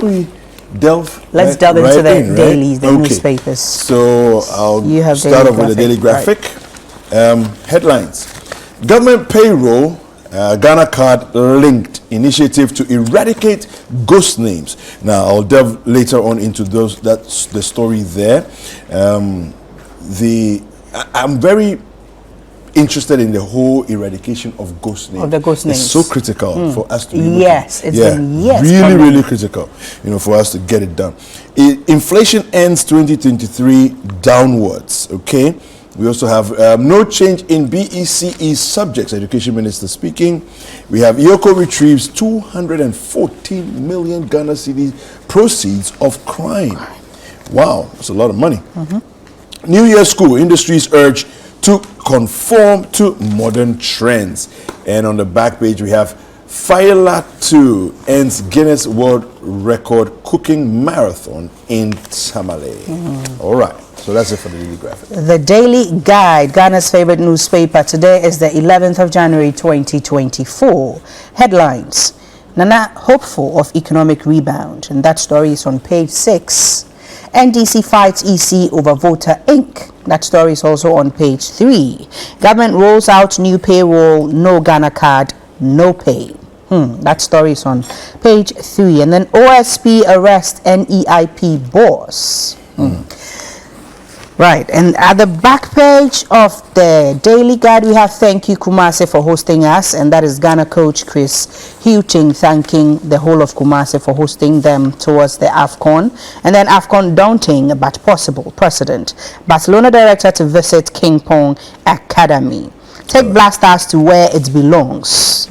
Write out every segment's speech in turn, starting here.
don't we delve? Let's delve into the dailies, the newspapers. So I'll start off with the Daily Graphic. Right. Headlines: Government payroll, Ghana card linked initiative to eradicate ghost names. Now I'll delve later on into those. That's the story there. I'm very interested in the whole eradication of ghost names. Of the ghost names. It's so critical for us to be really critical, for us to get it done. Inflation ends 2023 downwards. Okay. We also have no change in BECE subjects, Education Minister speaking. We have Yoko retrieves 214 million Ghana cedis proceeds of crime. Wow, that's a lot of money. New Year school industries urge to conform to modern trends. And on the back page, we have Faila 2 ends Guinness World Record cooking marathon in Tamale. All right. So that's it for the Daily Graphic. The Daily Guide, Ghana's favorite newspaper. Today is the 11th of January 2024. Headlines: Nana hopeful of economic rebound. And that story is on page 6. NDC fights EC over voter ink. That story is also on page 3. Government rolls out new payroll, no Ghana card, no pay. That story is on page 3. And then OSP arrest NEIP boss. Right, and at the back page of the Daily Guide, we have thank you Kumasi for hosting us, and that is Ghana coach Chris Hughting thanking the whole of Kumasi for hosting them towards the AFCON. And then AFCON daunting but possible precedent. Barcelona director to visit King Pong Academy. Take Black Stars to where it belongs.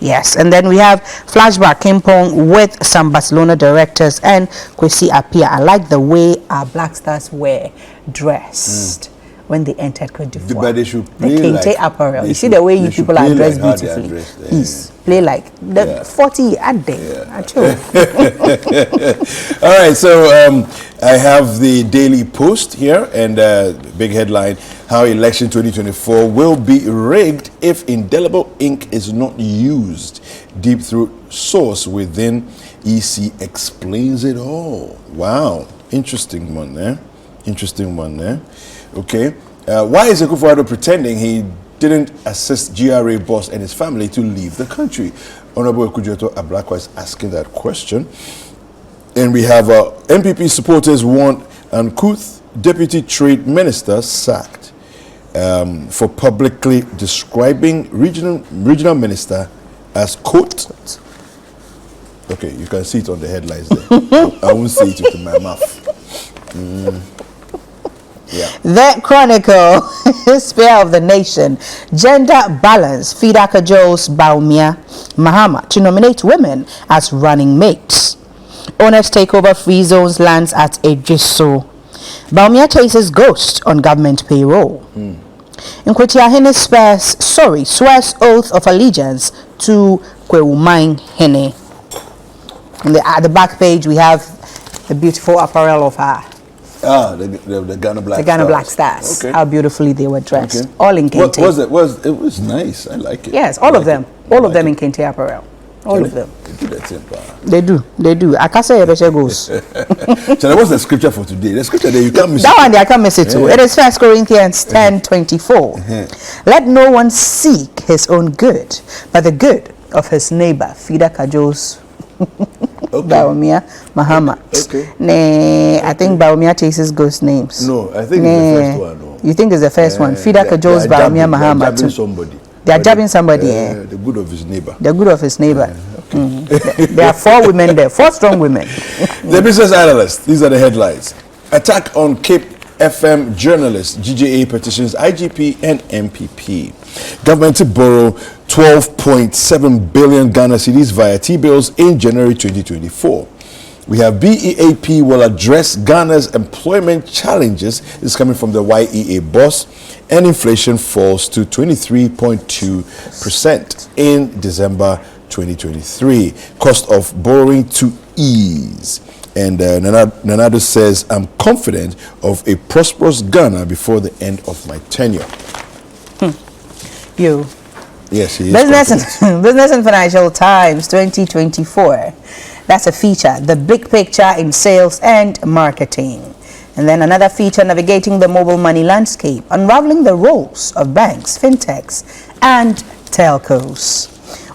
Yes, and then we have flashback King Pong with some Barcelona directors and Kwesi Appiah. I like the way our Black Stars were dressed when they entered Cote d'Ivoire. But they should play the Kente apparel. You see the way you people are dressed beautifully. Please play like the 40 at day. All right, so I have the Daily Post here, and big headline: how election 2024 will be rigged if indelible ink is not used. Deep throat source within EC explains it all. Wow, interesting one there. Okay, why is Akufo-Addo pretending he didn't assist GRA boss and his family to leave the country? Honorable Ekujoto Ablakwa is asking that question. And we have MPP supporters want uncouth deputy trade minister sacked for publicly describing regional minister as quote. Okay, you can see it on the headlines there. I won't say it with my mouth. The Chronicle, Spear of the Nation, Gender Balance, Fidaka Joes Baumia Mahama to nominate women as running mates. Owners take over free zones lands at Ejiso. Baumia chases ghost on government payroll. Nkwetiahene swears oath of allegiance to Kwewumain Hene. And at the back page we have the beautiful apparel of her. The Ghana Black Stars. The Ghana Black Stars. Okay. How beautifully they were dressed. Okay. All in Kente. It was nice. I like it. Yes, all of them. All of them in Kente apparel. All of them. They do that same part. They do. I can't say Ebeshe goes. So what's the scripture for today? The scripture there you can't miss. That one I can't miss it too. It is 1 Corinthians 10:24. Let no one seek his own good, but the good of his neighbor. Fida Kajos. Baumia Mahama. I think Baumia chases ghost names. No, I think it's the first one. No. You think it's the first one? Fida Kajos Baumia Mahama too. They are jabbing somebody. The good of his neighbor. The good of his neighbor. There are 4 women there, 4 strong women. The Business Analyst. These are the headlines. Attack on Cape FM journalists, GJA petitions IGP and MPP. Government to borrow 12.7 billion Ghana cedis via T-bills in January 2024. We have BEAP will address Ghana's employment challenges. This is coming from the YEA boss. And inflation falls to 23.2% in December 2023. Cost of borrowing to ease. And Nanado says, I'm confident of a prosperous Ghana before the end of my tenure. You. Yes, he is. Business and Financial Times 2024. That's a feature, the big picture in sales and marketing. And then another feature, navigating the mobile money landscape, unraveling the roles of banks, fintechs, and telcos.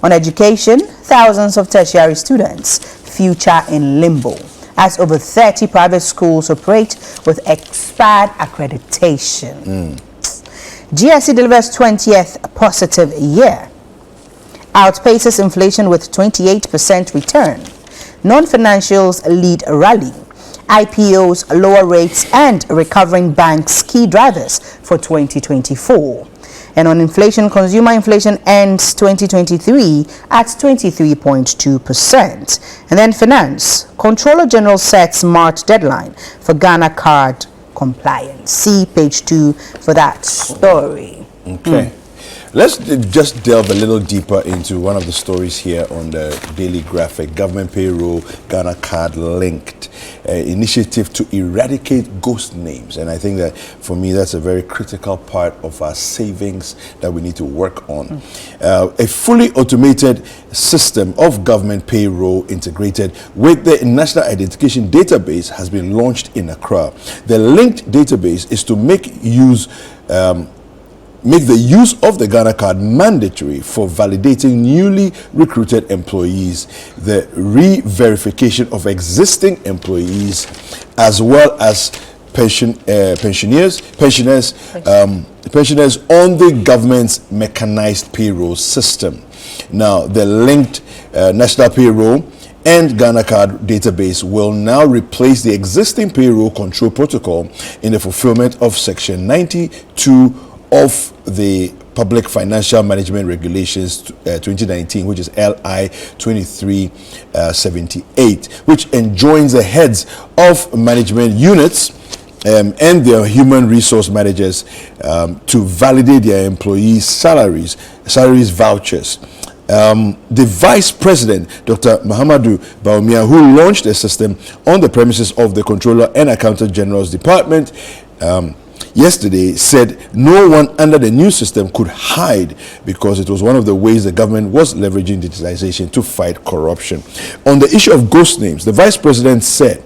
On education, thousands of tertiary students, future in limbo, as over 30 private schools operate with expired accreditation. GSE delivers 20th positive year, outpaces inflation with 28% return. Non-financials lead rally. IPOs, lower rates, and recovering banks key drivers for 2024. And on inflation, consumer inflation ends 2023 at 23.2%. And then finance, Controller General sets March deadline for Ghana card compliance. See page 2 for that story. Okay. Let's just delve a little deeper into one of the stories here on the Daily Graphic. Government payroll, Ghana card linked. Initiative to eradicate ghost names. And I think that for me, that's a very critical part of our savings that we need to work on. A fully automated system of government payroll integrated with the National Identification Database has been launched in Accra. The linked database is to make the use of the Ghana card mandatory for validating newly recruited employees, the re-verification of existing employees, as well as pensioners on the government's mechanized payroll system. Now, the linked national payroll and Ghana card database will now replace the existing payroll control protocol in the fulfillment of Section 92 of the Public Financial Management Regulations 2019, which is LI 2378, which enjoins the heads of management units and their human resource managers to validate their employees' salaries vouchers. The Vice President, Dr. Mahamadou Bawumia, who launched the system on the premises of the Controller and Accountant General's Department, yesterday said no one under the new system could hide because it was one of the ways the government was leveraging digitalization to fight corruption. On the issue of ghost names, the Vice President said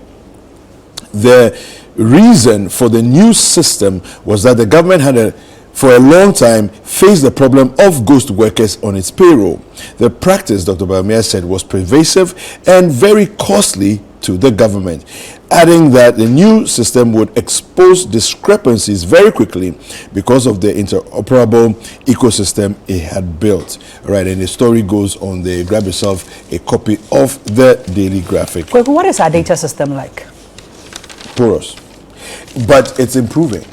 the reason for the new system was that the government had for a long time faced the problem of ghost workers on its payroll. The practice, Dr. Bawumia said, was pervasive and very costly to the government, adding that the new system would expose discrepancies very quickly because of the interoperable ecosystem it had built. Right, and the story goes on there. Grab yourself a copy of the Daily Graphic. What is our data system like? Porous. But it's improving.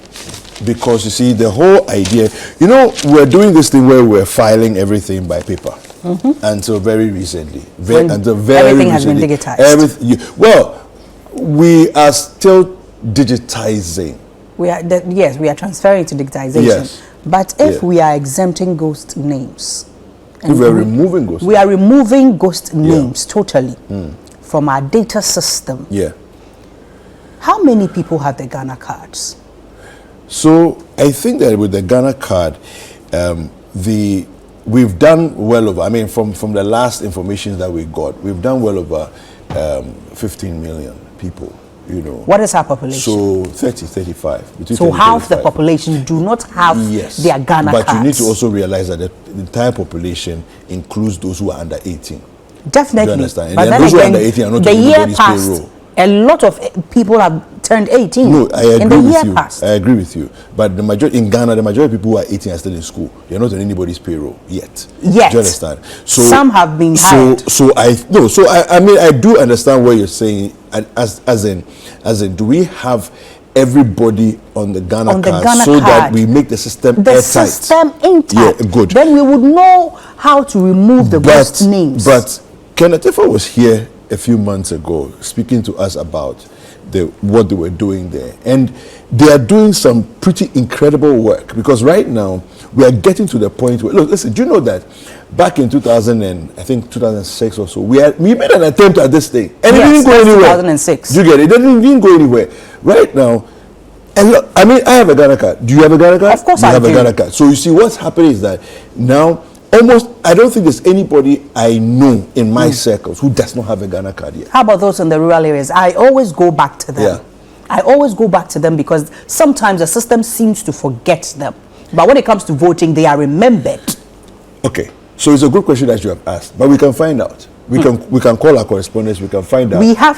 Because you see, the whole idea, we're doing this thing where we're filing everything by paper until very recently. Everything has been digitized. We are still digitizing. Yes, we are transferring to digitization. Yes. But if we are exempting ghost names, if we are removing ghost names. We are removing ghost names totally from our data system. Yeah. How many people have the Ghana cards? So I think that with the Ghana card, we've done well over, from the last information that we got, we've done well over 15 million people, What is our population? So 35. So half the population do not have their Ghana cards. But you need to also realize that the entire population includes those who are under 18. Definitely. Do you understand? But and then those again, who are under 18 are not the on year anybody's passed. payroll. A lot of people have turned 18. No, I agree in the with year you. Past. I agree with you. But in Ghana, the majority of people who are 18 are still in school. They're not on anybody's payroll yet. Do you understand? So some have been hired. I do understand what you're saying. As in, do we have everybody on the Ghana card so that we make the system airtight? The system intact. Yeah, good. Then we would know how to remove the ghost names. But Kenneth Effa was here a few months ago speaking to us about what they were doing there, and they are doing some pretty incredible work, because right now we are getting to the point where, look, listen, do you know that back in 2006 or so, we made an attempt at this thing and it didn't go anywhere. 2006. Do you get it? It didn't go anywhere. Right now, and look, I have a Ghana card. Do you have a Ghana card? Of course, I have a Ghana card. So you see, what's happening is that now I don't think there's anybody I know in my circles who does not have a Ghana card yet. How about those in the rural areas? I always go back to them. Yeah. I always go back to them because sometimes the system seems to forget them. But when it comes to voting, they are remembered. Okay, so it's a good question that you have asked, but we can find out. We can call our correspondents. We can find out. We have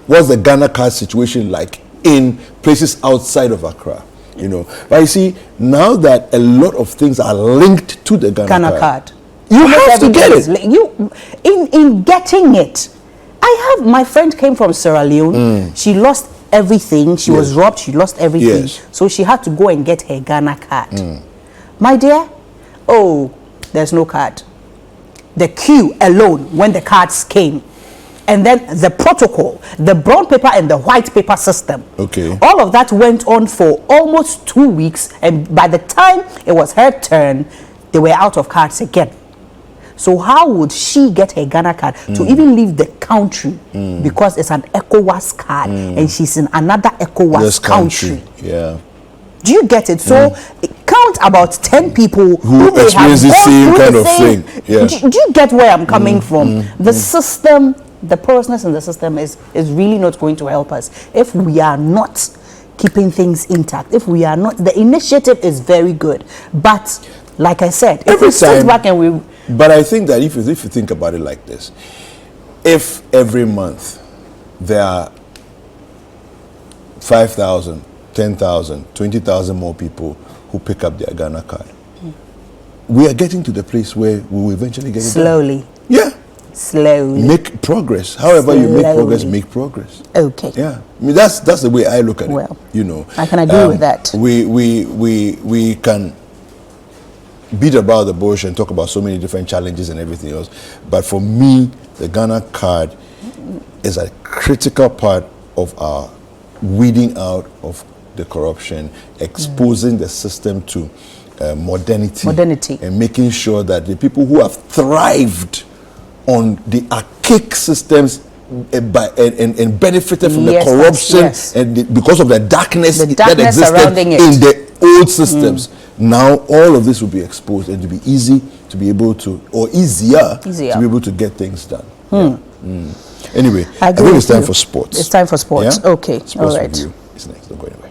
what's the Ghana card situation like in places outside of Accra. You know, but you see, now that a lot of things are linked to the Ghana card, you have to get it. In getting it, my friend came from Sierra Leone. She lost everything. She was robbed. She lost everything. Yes. So she had to go and get her Ghana card. My dear, there's no card. The queue alone when the cards came. And then the protocol, the brown paper and the white paper system. Okay. All of that went on for almost 2 weeks. And by the time it was her turn, they were out of cards again. So how would she get her Ghana card to even leave the country? Because it's an ECOWAS card and she's in another ECOWAS country. Yeah. Do you get it? So count about 10 people who may have the same kind of thing. Yeah. Do you get where I'm coming from? The system, the porousness in the system is really not going to help us if we are not keeping things intact. If we are not, the initiative is very good, but like I said, if we sit back and we. But I think that if you think about it like this, if every month there are 5,000, 10,000, 20,000 more people who pick up their Ghana card, we are getting to the place where we will eventually get it slowly. Done. Yeah. Slowly. Make progress. However you make progress, make progress. Okay. Yeah. I mean, that's the way I look at it. You know. I can agree with that. We can beat about the bush and talk about so many different challenges and everything else. But for me, the Ghana card is a critical part of our weeding out of the corruption, exposing the system to modernity, and making sure that the people who have thrived on the archaic systems and benefited from the corruption and because of the darkness that existed in the old systems. Now all of this will be exposed and to be easier to be able to get things done. Anyway, I think it's time for sports. It's time for sports. Yeah? Okay. Sports all right. review is next. Don't go anywhere.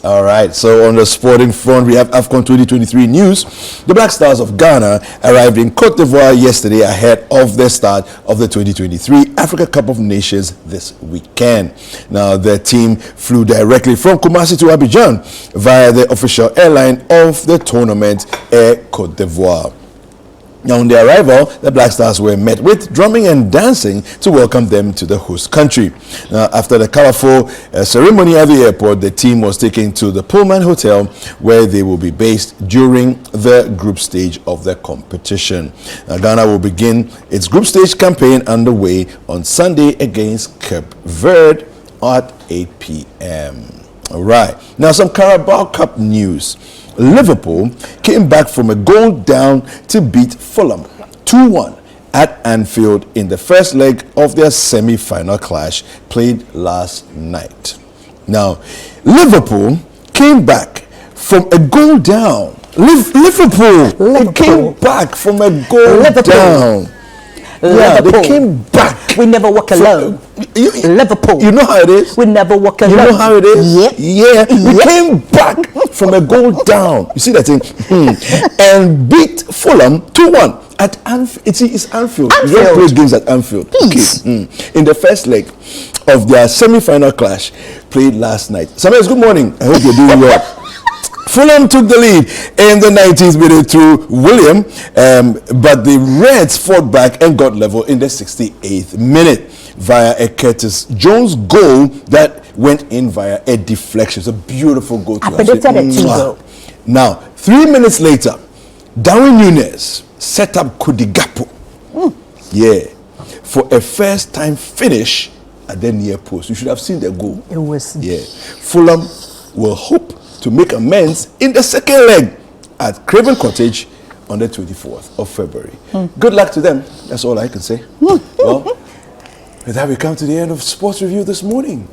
All right, so on the sporting front, we have AFCON 2023 news. The Black Stars of Ghana arrived in Cote d'Ivoire yesterday ahead of the start of the 2023 Africa Cup of Nations this weekend. Now, the team flew directly from Kumasi to Abidjan via the official airline of the tournament, Air Cote d'Ivoire. Now, on their arrival, the Black Stars were met with drumming and dancing to welcome them to the host country. Now, after the colorful ceremony at the airport, the team was taken to the Pullman Hotel, where they will be based during the group stage of the competition. Now, Ghana will begin its group stage campaign underway on Sunday against Cape Verde at 8 p.m. All right. Now, some Carabao Cup news. Liverpool came back from a goal down to beat Fulham 2-1 at Anfield in the first leg of their semi-final clash played last night. Now, Liverpool came back from a goal down. Liverpool came back from a goal down. Yeah, they came back. We never walk alone. Liverpool. You know how it is? We never walk alone. You know how it is? Yeah. We came back from a goal down. You see that thing? And beat Fulham 2-1 at Anfield. It's Anfield. You don't play games at Anfield. Please. Okay. In the first leg of their semi-final clash played last night. Samuel, good morning. I hope you're doing well. Fulham took the lead in the 19th minute through William, but the Reds fought back and got level in the 68th minute via a Curtis Jones goal that went in via a deflection. It's a beautiful goal. I predicted a 2-goal. Now, 3 minutes later, Darwin Núñez set up Kudigapo. For a first-time finish at the near post. You should have seen the goal. It was. Fulham will hope to make amends in the second leg at Craven Cottage on the 24th of February. Good luck to them. That's all I can say. Well, with that, we come to the end of Sports Review this morning.